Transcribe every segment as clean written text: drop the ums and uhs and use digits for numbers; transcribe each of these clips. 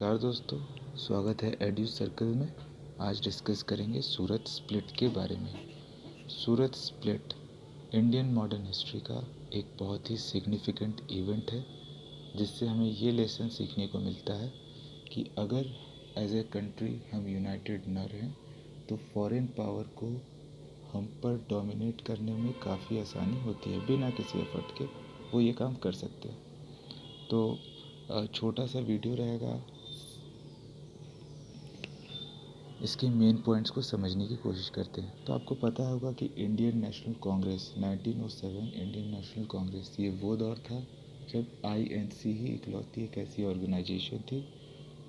नमस्कार दोस्तों, स्वागत है एड्यू सर्कल में। आज डिस्कस करेंगे सूरत स्प्लिट के बारे में। सूरत स्प्लिट इंडियन मॉडर्न हिस्ट्री का एक बहुत ही सिग्निफिकेंट इवेंट है, जिससे हमें ये लेसन सीखने को मिलता है कि अगर एज ए कंट्री हम यूनाइटेड न रहें तो फॉरेन पावर को हम पर डोमिनेट करने में काफ़ी आसानी होती है। बिना किसी एफर्ट के वो ये काम कर सकते हैं। तो छोटा सा वीडियो रहेगा, इसके मेन पॉइंट्स को समझने की कोशिश करते हैं। तो आपको पता होगा कि Indian national Congress 1907 Indian national Congress, ये वो दौर था जब आईएनसी ही इकलौती एक ऐसी ऑर्गेनाइजेशन थी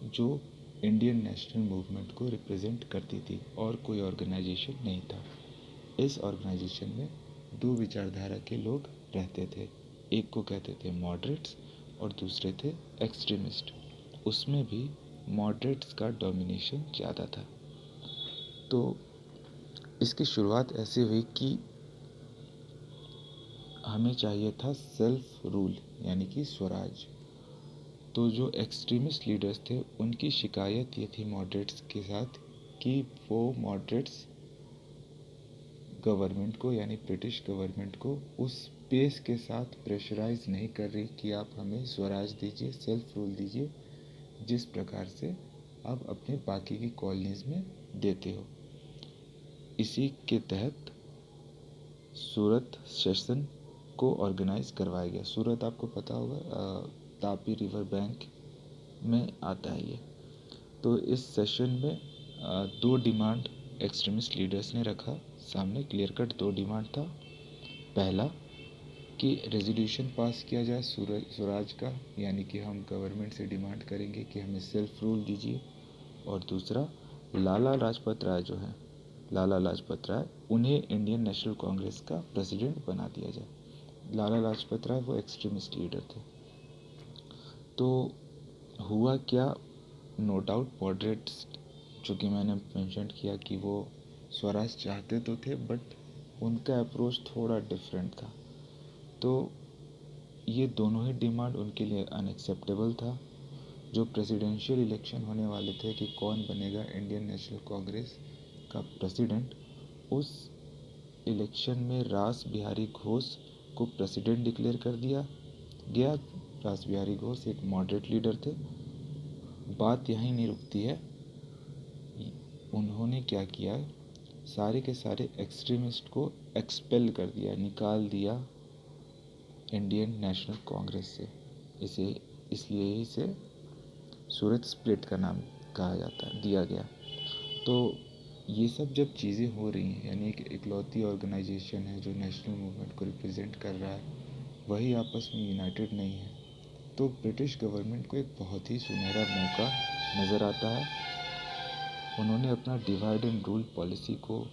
जो इंडियन नेशनल मूवमेंट को रिप्रेजेंट करती थी और कोई ऑर्गेनाइजेशन नहीं था। इस ऑर्गेनाइजेशन में दो विचारधारा के लोग रहते थे। एक को कहते थे मॉडरेट्स और दूसरे थे एक्सट्रीमिस्ट। उसमें भी मॉडरेट्स का डोमिनेशन ज़्यादा था। तो इसकी शुरुआत ऐसे हुई कि हमें चाहिए था सेल्फ रूल, यानी कि स्वराज। तो जो एक्सट्रीमिस्ट लीडर्स थे उनकी शिकायत ये थी मॉडरेट्स के साथ कि वो मॉडरेट्स गवर्नमेंट को, यानी ब्रिटिश गवर्नमेंट को उस पेस के साथ प्रेशराइज नहीं कर रही कि आप हमें स्वराज दीजिए, सेल्फ रूल दीजिए, जिस प्रकार से आप अपने बाकी की कॉलोनीज़ में देते हो। इसी के तहत सूरत सेशन को ऑर्गेनाइज करवाया गया। सूरत आपको पता होगा तापी रिवर बैंक में आता है ये। तो इस सेशन में दो डिमांड एक्सट्रीमिस्ट लीडर्स ने रखा सामने। क्लियर कट दो डिमांड था। पहला कि रेजोल्यूशन पास किया जाए स्वराज का, यानी कि हम गवर्नमेंट से डिमांड करेंगे कि हमें सेल्फ रूल दीजिए। और दूसरा, लाला लाजपत राय जो है, लाला लाजपत राय, उन्हें इंडियन नेशनल कांग्रेस का प्रेसिडेंट बना दिया जाए। लाला लाजपत राय वो एक्सट्रीमिस्ट लीडर थे। तो हुआ क्या, नो डाउट मॉडरेट्स, जो कि मैंने मेंशन किया कि वो स्वराज चाहते तो थे, बट उनका अप्रोच थोड़ा डिफरेंट था। तो ये दोनों ही डिमांड उनके लिए अनएक्सेप्टेबल था। जो प्रेसिडेंशियल इलेक्शन होने वाले थे कि कौन बनेगा इंडियन नेशनल कांग्रेस का प्रेसिडेंट, उस इलेक्शन में रास बिहारी घोष को प्रेसिडेंट डिक्लेयर कर दिया गया। रास बिहारी घोष एक मॉडरेट लीडर थे। बात यहीं नहीं रुकती है। उन्होंने क्या किया, सारे के सारे एक्सट्रीमिस्ट को एक्सपेल कर दिया, निकाल दिया इंडियन नेशनल कांग्रेस से। इसलिए इसे सूरत स्प्लिट का नाम कहा जाता है, दिया गया। तो ये सब जब चीज़ें हो रही हैं, यानी एक इकलौती ऑर्गेनाइजेशन है जो नेशनल मूवमेंट को रिप्रेजेंट कर रहा है, वही आपस में यूनाइटेड नहीं है, तो ब्रिटिश गवर्नमेंट को एक बहुत ही सुनहरा मौका नज़र आता है। उन्होंने अपना डिवाइड एंड रूल पॉलिसी को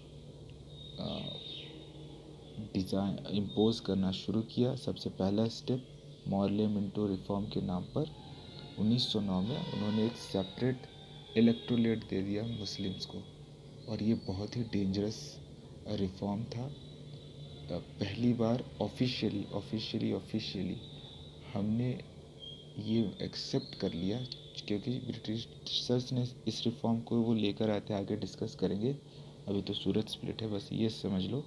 डिज़ाइन इम्पोज करना शुरू किया। सबसे पहला स्टेप मॉर्ले मिंटो रिफॉर्म के नाम पर 1909 में उन्होंने एक सेपरेट इलेक्टोरेट दे दिया मुस्लिम्स को, और ये बहुत ही डेंजरस रिफॉर्म था। पहली बार ऑफिशियली हमने ये एक्सेप्ट कर लिया, क्योंकि ब्रिटिशर्स ने इस रिफॉर्म को वो लेकर आते, आगे डिस्कस करेंगे। अभी तो सूरत स्प्लिट है, बस ये समझ लो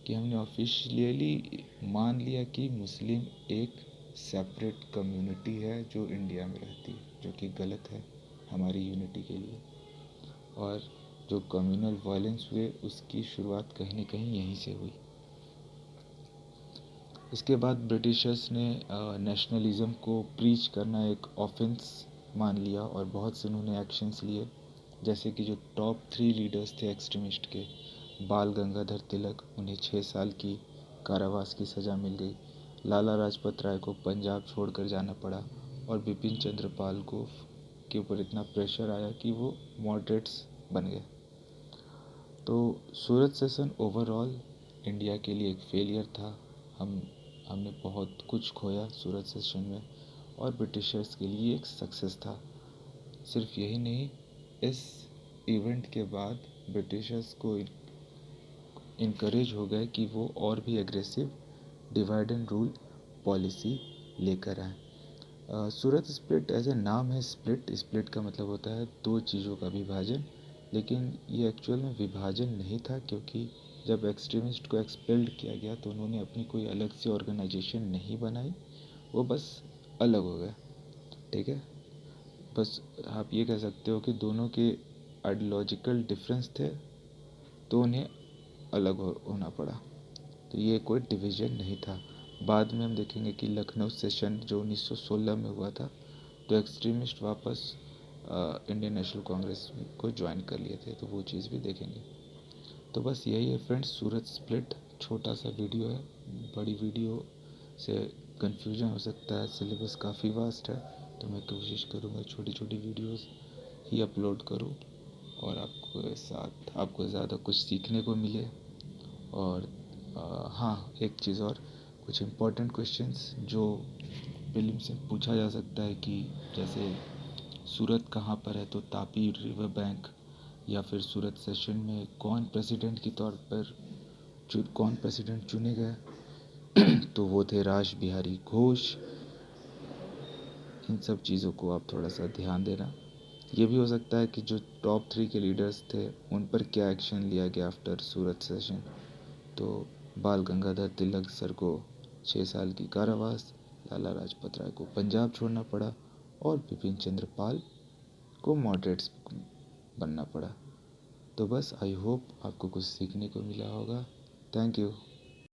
कि हमने ऑफिशियली मान लिया कि मुस्लिम एक सेपरेट कम्युनिटी है जो इंडिया में रहती है, जो कि गलत है हमारी यूनिटी के लिए। और जो कम्युनल वायलेंस हुए उसकी शुरुआत कहीं ना कहीं यहीं से हुई। इसके बाद ब्रिटिशर्स ने नेशनलिज़म को प्रीच करना एक ऑफेंस मान लिया और बहुत से उन्होंने एक्शंस लिए। जैसे कि जो टॉप 3 लीडर्स थे एक्सट्रीमिस्ट के, बाल गंगाधर तिलक, उन्हें 6 साल की कारावास की सज़ा मिल गई। लाला लाजपत राय को पंजाब छोड़कर जाना पड़ा, और बिपिन चंद्र पाल को के ऊपर इतना प्रेशर आया कि वो मॉडरेट्स बन गए। तो सूरत सेशन ओवरऑल इंडिया के लिए एक फेलियर था। हमने बहुत कुछ खोया सूरत सेशन में, और ब्रिटिशर्स के लिए एक सक्सेस था। सिर्फ यही नहीं, इस इवेंट के बाद ब्रिटिशर्स को इनकरेज हो गए कि वो और भी aggressive divide and rule policy लेकर आए। सूरत स्प्लिट एज ए नाम है, स्प्लिट स्प्लिट का मतलब होता है दो चीज़ों का विभाजन, लेकिन ये एक्चुअल में विभाजन नहीं था, क्योंकि जब एक्सट्रीमिस्ट को एक्सपेल्ड किया गया तो उन्होंने अपनी कोई अलग से ऑर्गेनाइजेशन नहीं बनाई, वो बस अलग हो गए। ठीक है, बस आप ये कह सकते हो कि दोनों के आइडियोलॉजिकल डिफरेंस थे तो उन्हें अलग होना पड़ा। तो ये कोई डिवीज़न नहीं था। बाद में हम देखेंगे कि लखनऊ सेशन जो 1916 में हुआ था, तो एक्सट्रीमिस्ट वापस इंडियन नेशनल कांग्रेस को ज्वाइन कर लिए थे, तो वो चीज़ भी देखेंगे। तो बस यही है फ्रेंड्स, सूरत स्प्लिट छोटा सा वीडियो है, बड़ी वीडियो से कन्फ्यूजन हो सकता है, सिलेबस काफ़ी वास्ट है, तो मैं कोशिश करूँगा छोटी छोटी वीडियोस ही अपलोड करूँ और आपको साथ आपको ज़्यादा कुछ सीखने को मिले। और हाँ, एक चीज़ और, कुछ इम्पोर्टेंट क्वेश्चंस जो फिल्म से पूछा जा सकता है कि जैसे सूरत कहाँ पर है, तो तापी रिवर बैंक, या फिर सूरत सेशन में कौन प्रेसिडेंट चुने गए तो वो थे रास बिहारी घोष। इन सब चीज़ों को आप थोड़ा सा ध्यान देना। ये भी हो सकता है कि जो टॉप 3 के लीडर्स थे उन पर क्या एक्शन लिया गया आफ्टर सूरत सेशन। तो बाल गंगाधर तिलक सर को 6 साल की कारावास, लाला लाजपत राय को पंजाब छोड़ना पड़ा और बिपिन चंद्र पाल को मॉडरेट्स बनना पड़ा। तो बस आई होप आपको कुछ सीखने को मिला होगा। Thank you.